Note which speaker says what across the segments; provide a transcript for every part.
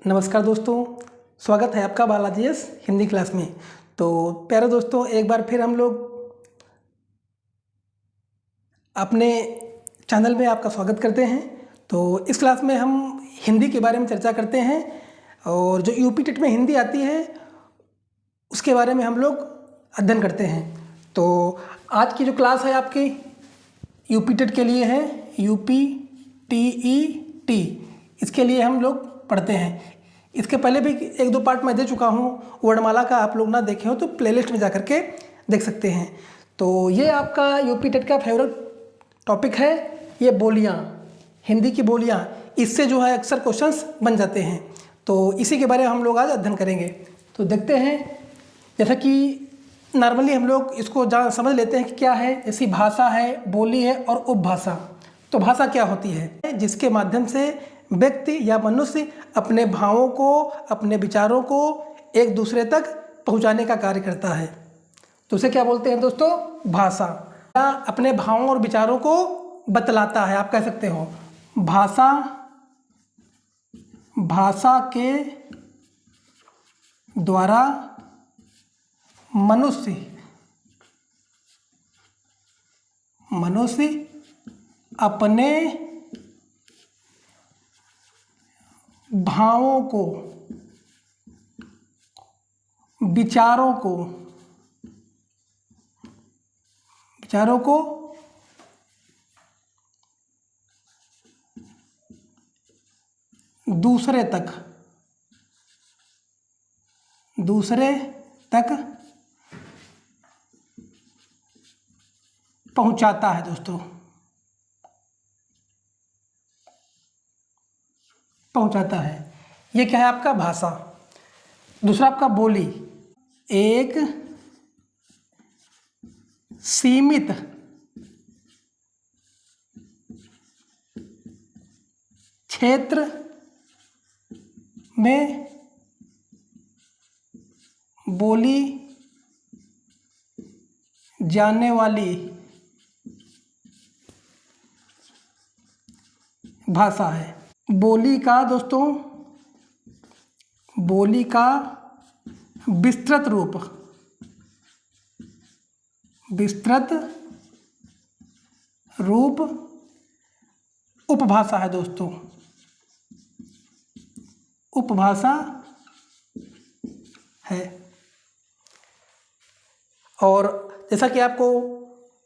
Speaker 1: नमस्कार दोस्तों, स्वागत है आपका बालाजी एस हिंदी क्लास में। तो प्यारे दोस्तों, एक बार फिर हम लोग अपने चैनल में आपका स्वागत करते हैं। तो इस क्लास में हम हिंदी के बारे में चर्चा करते हैं और जो यूपी टेट में हिंदी आती है उसके बारे में हम लोग अध्ययन करते हैं। तो आज की जो क्लास है आपकी यूपी टेट के लिए है, यूपी टीईटी, इसके लिए हम लोग पढ़ते हैं। इसके पहले भी एक दो पार्ट मैं दे चुका हूँ, वर्णमाला का आप लोग ना देखे हो तो प्लेलिस्ट में जा करके देख सकते हैं। तो ये आपका यूपी टेट का फेवरेट टॉपिक है, ये बोलियाँ, हिंदी की बोलियाँ, इससे जो है अक्सर क्वेश्चंस बन जाते हैं। तो इसी के बारे में हम लोग आज अध्ययन करेंगे। तो देखते हैं, जैसा कि नॉर्मली हम लोग इसको समझ लेते हैं कि क्या है। जैसी भाषा है, बोली है और उपभाषा। तो भाषा क्या होती है? जिसके माध्यम से व्यक्ति या मनुष्य अपने भावों को, अपने विचारों को एक दूसरे तक पहुंचाने का कार्य करता है। तो उसे क्या बोलते हैं दोस्तों? भाषा। अपने भावों और विचारों को बतलाता है, आप कह सकते हो। भाषा के द्वारा मनुष्य अपने भावों को, विचारों को दूसरे तक पहुंचाता है दोस्तों, पहुंचाता है। ये क्या है आपका? भाषा। दूसरा आपका बोली। एक सीमित क्षेत्र में बोली जाने वाली भाषा है। बोली का दोस्तों, बोली का विस्तृत रूप उपभाषा है दोस्तों, उपभाषा है। और जैसा कि आपको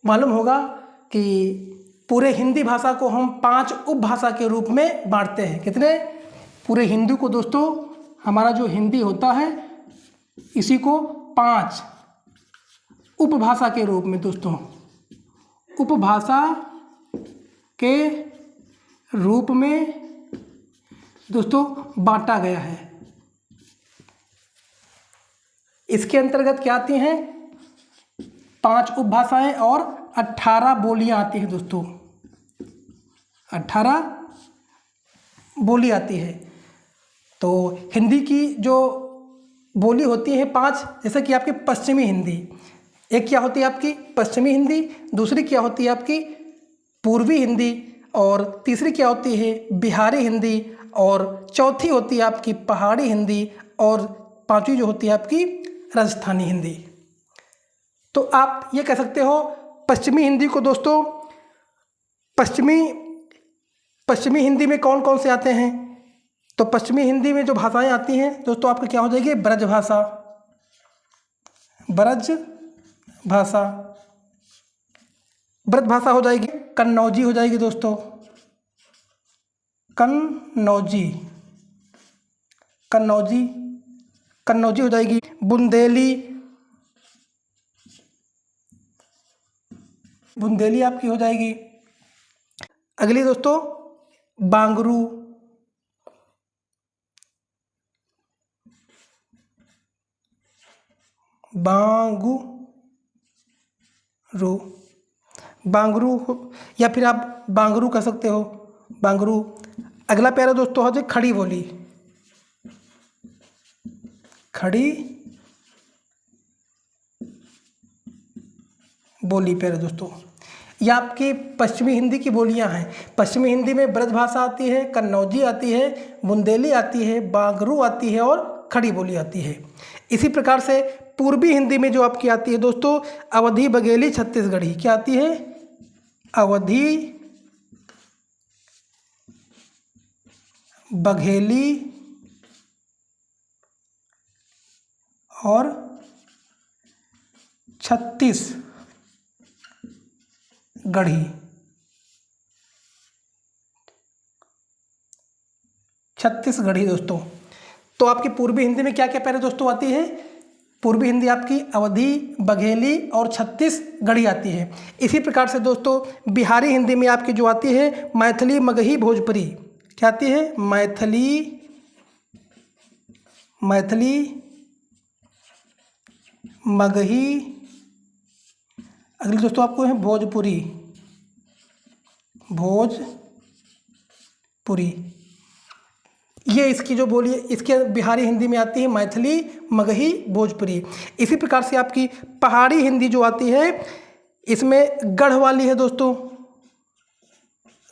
Speaker 1: मालूम होगा कि पूरे हिंदी भाषा को हम 5 उपभाषा के रूप में बांटते हैं। कितने? पूरे हिंदी को दोस्तों, हमारा जो हिंदी होता है इसी को 5 उपभाषा के रूप में दोस्तों, उपभाषा के रूप में दोस्तों बांटा गया है। इसके अंतर्गत क्या आती हैं? 5 उपभाषाएं और 18 बोलियां आती हैं दोस्तों, 18 बोली आती है। तो हिंदी की जो बोली होती है 5, जैसे कि आपकी पश्चिमी हिंदी, एक क्या होती है आपकी पश्चिमी हिंदी, दूसरी क्या होती है आपकी पूर्वी हिंदी, और तीसरी क्या होती है बिहारी हिंदी, और चौथी होती है आपकी पहाड़ी हिंदी, और 5वीं जो होती है आपकी राजस्थानी हिंदी। तो आप ये कह सकते हो पश्चिमी हिंदी को दोस्तों, पश्चिमी हिंदी में कौन कौन से आते हैं? तो पश्चिमी हिंदी में जो भाषाएं आती हैं दोस्तों, आपका क्या हो जाएगी? ब्रज भाषा हो जाएगी। कन्नौजी हो जाएगी दोस्तों, कन्नौजी हो जाएगी। बुंदेली आपकी हो जाएगी। अगली दोस्तों बांगरू, या फिर आप बांगरू कह सकते हो, बांगरू। अगला प्यारा दोस्तों हो जाए खड़ी बोली, प्यारे दोस्तों। ये आपकी पश्चिमी हिंदी की बोलियां हैं। पश्चिमी हिंदी में ब्रज भाषा आती है, कन्नौजी आती है, बुंदेली आती है, बांगरू आती है और खड़ी बोली आती है। इसी प्रकार से पूर्वी हिंदी में जो आपकी आती है दोस्तों, अवधी, बघेली, छत्तीसगढ़ी। क्या आती है? अवधी, बघेली और छत्तीसगढ़ी। छत्तीसगढ़ी दोस्तों। तो आपकी पूर्वी हिंदी में क्या क्या प्यारे दोस्तों आती है? पूर्वी हिंदी आपकी अवधी, बघेली और छत्तीसगढ़ी आती है। इसी प्रकार से दोस्तों बिहारी हिंदी में आपकी जो आती है मैथिली, मगही, भोजपुरी। क्या आती है? मैथिली, मगही। अगली दोस्तों आपको है भोजपुरी। ये इसकी जो बोली है, इसके बिहारी हिंदी में आती है मैथिली, मगही, भोजपुरी। इसी प्रकार से आपकी पहाड़ी हिंदी जो आती है, इसमें गढ़वाली है दोस्तों,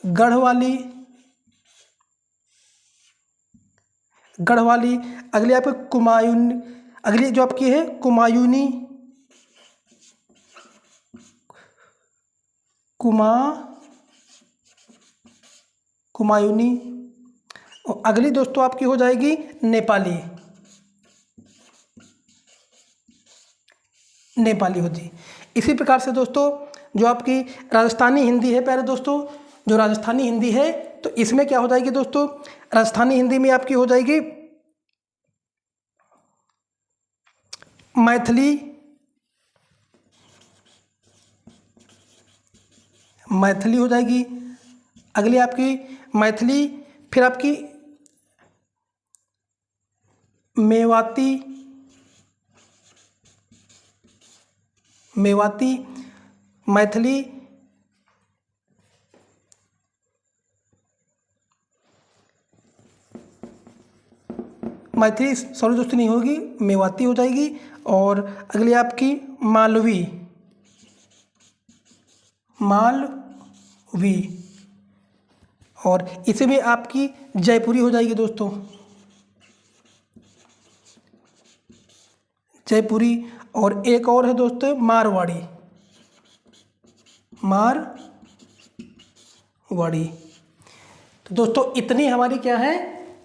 Speaker 1: गढ़वाली। अगली आपकी कुमायूनी। अगली जो आपकी है कुमायूनी, कुमायूनी। और अगली दोस्तों आपकी हो जाएगी नेपाली होती। इसी प्रकार से दोस्तों जो आपकी राजस्थानी हिंदी है प्यारे दोस्तों, जो राजस्थानी हिंदी है, तो इसमें क्या हो जाएगी दोस्तों? राजस्थानी हिंदी में आपकी हो जाएगी मैथिली हो जाएगी। अगली आपकी मैथिली, फिर आपकी मेवाती, मैथिली, सॉरी दोस्तों नहीं होगी, मेवाती हो जाएगी। और अगली आपकी मालवी, और इसे में आपकी जयपुरी हो जाएगी दोस्तों, जयपुरी। और एक और है दोस्तों मारवाड़ी। तो दोस्तों इतनी हमारी क्या है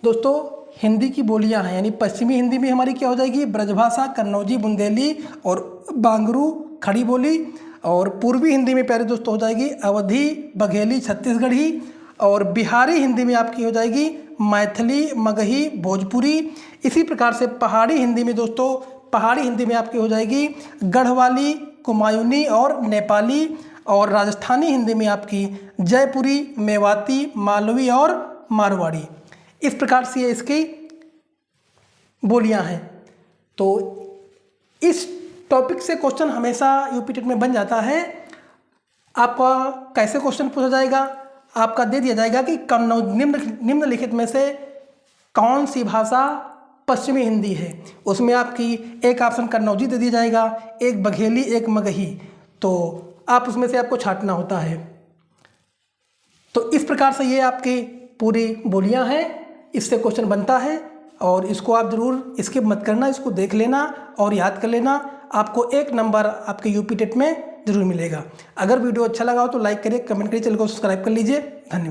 Speaker 1: दोस्तों हिंदी की बोलियां हैं। यानी पश्चिमी हिंदी में हमारी क्या हो जाएगी? ब्रजभाषा, कन्नौजी, बुंदेली और बांगरू, खड़ी बोली। और पूर्वी हिंदी में प्यारे दोस्तों हो जाएगी अवधी, बघेली, छत्तीसगढ़ी। और बिहारी हिंदी में आपकी हो जाएगी मैथिली, मगही, भोजपुरी। इसी प्रकार से पहाड़ी हिंदी में दोस्तों, पहाड़ी हिंदी में आपकी हो जाएगी गढ़वाली, कुमायूनी और नेपाली। और राजस्थानी हिंदी में आपकी जयपुरी, मेवाती, मालवी और मारवाड़ी। इस प्रकार से इसकी बोलियां हैं। तो इस टॉपिक से क्वेश्चन हमेशा यूपी टेट में बन जाता है। आपका कैसे क्वेश्चन पूछा जाएगा? आपका दे दिया जाएगा कि निम्नलिखित में से कौन सी भाषा पश्चिमी हिंदी है। उसमें आपकी एक ऑप्शन कन्नौजी दे दिया जाएगा, एक बघेली, एक मगही। तो आप उसमें से आपको छांटना होता है। तो इस प्रकार से ये आपकी पूरी बोलियां हैं, इससे क्वेश्चन बनता है। और इसको आप ज़रूर स्किप मत करना, इसको देख लेना और याद कर लेना। आपको 1 नंबर आपके यूपी टेट में ज़रूर मिलेगा। अगर वीडियो अच्छा लगा हो तो लाइक करिए, कमेंट करिए, चैनल को सब्सक्राइब कर लीजिए। धन्यवाद।